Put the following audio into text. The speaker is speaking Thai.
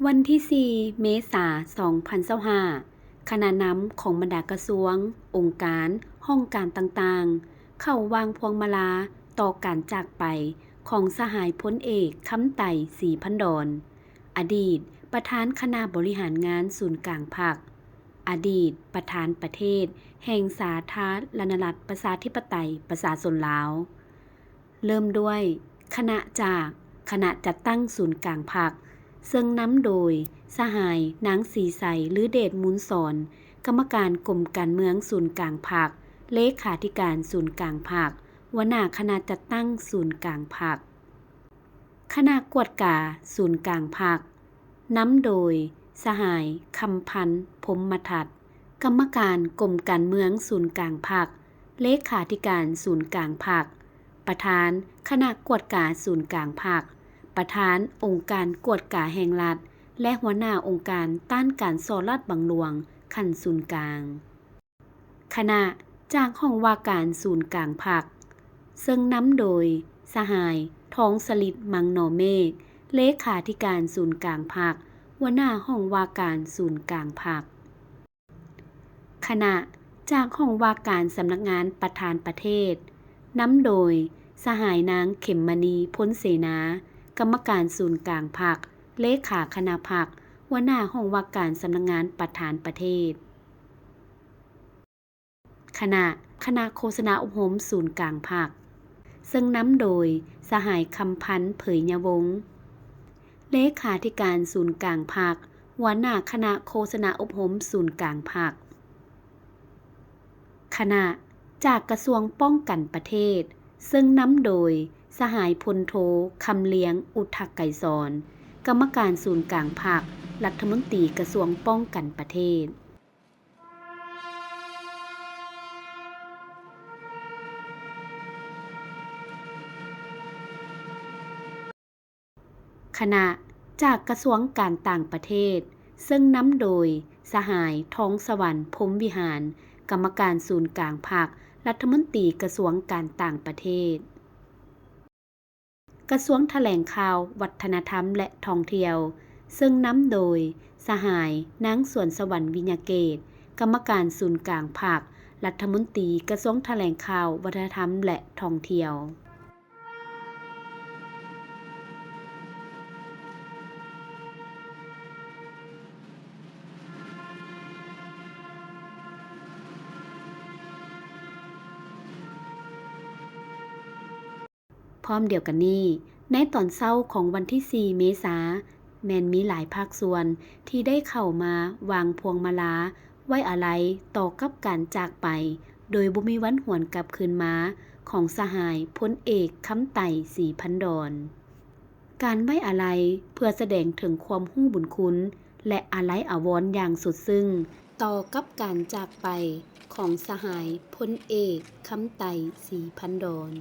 วันที่ 4 เมษายน 2025 คณะนำของบรรดากระทรวง องค์การ ห้องการต่างๆ เข้าวางพวงมาลาต่อการจากไปของสหายพลเอกคำไต่ศรีพันดร อดีตประธานคณะบริหารงานศูนย์กลางพรรค อดีตประธานประเทศแห่งสาธารณรัฐประชาธิปไตยประชาชนลาว เริ่มด้วยคณะจัดตั้งศูนย์กลางพรรคซึ่งนำโดยสหายนางศรีใสฤเดชมูลสอนกรรมการกรมการเมืองศูนย์กลางพรรคเลขาธิการศูนย์กลางพรรคหัวหน้าคณะจัดตั้งศูนย์กลางพรรคคณะกวดกาศูนย์กลางพรรคนำโดยสหายคำพันธ์พรหมทัศน์กรรมการกรมการเมืองศูนย์กลางพรรคเลขาธิการศูนย์กลางพรรคประธานคณะกวดกาศูนย์กลางพรรคประธานองค์การกวดกาแห่งรัฐและหัวหน้าองค์การต้านการส่อราษฎร์บังหลวงขั้นศูนย์กลางคณะจากห้องว่าการศูนย์กลางพรรคซึ่งนำโดยสหายทองสลิดมังหนอเมฆเลขาธิการศูนย์กลางพรรคหัวหน้าห้องว่าการศูนย์กลางพรรคคณะจากห้องว่าการสำนักงานประธานประเทศนำโดยสหายนางเข็มมณีพ้นเสนากรรมการศูนย์กลางพรรคเลขาคณะพรรคหัวหน้าห้องว่าการสำนักงานประธานประเทศคณะโฆษณาอบรมศูนย์กลางพรรคซึ่งนำโดยสหายคำพันธ์เผยยวงศ์เลขาธิการศูนย์กลางพรรคหัวหน้าคณะโฆษณาอบรมศูนย์กลางพรรคคณะจากกระทรวงป้องกันประเทศซึ่งนำโดยสหายพลโทคำเลี้ยงอุทกไกรสอนกรรมการศูนย์กลางพรรครัฐมนตรีกระทรวงป้องกันประเทศคณะจากกระทรวงการต่างประเทศซึ่งนำโดยสหายทองสวรรค์พรหมวิหารกรรมการศูนย์กลางพรรครัฐมนตรีกระทรวงการต่างประเทศกระทรวงแถลงข่าววัฒนธรรมและท่องเที่ยวซึ่งนำโดยสหายนางสวนสวรรค์วิญญาเกตกรรมการศูนย์กลางพรรครัฐมนตรีกระทรวงแถลงข่าววัฒนธรรมและท่องเที่ยวพร้อมเดียวกันนี้ในตอนเช้าของวันที่ 4 เมษายนแม้นมีหลายภาคส่วนที่ได้เข้ามาวางพวงมาลาไว้อาลัยต่อกับการจากไปโดยบ่มีวันหวนกลับคืนมาของสหายพลเอกคำไต่ศรีพันดรการไว้อาลัยเพื่อแสดงถึงความรู้บุญคุณและอาลัยอาวรณ์อย่างสุดซึ้งต่อกับการจากไปของสหายพลเอกคำไต่ศรีพันดร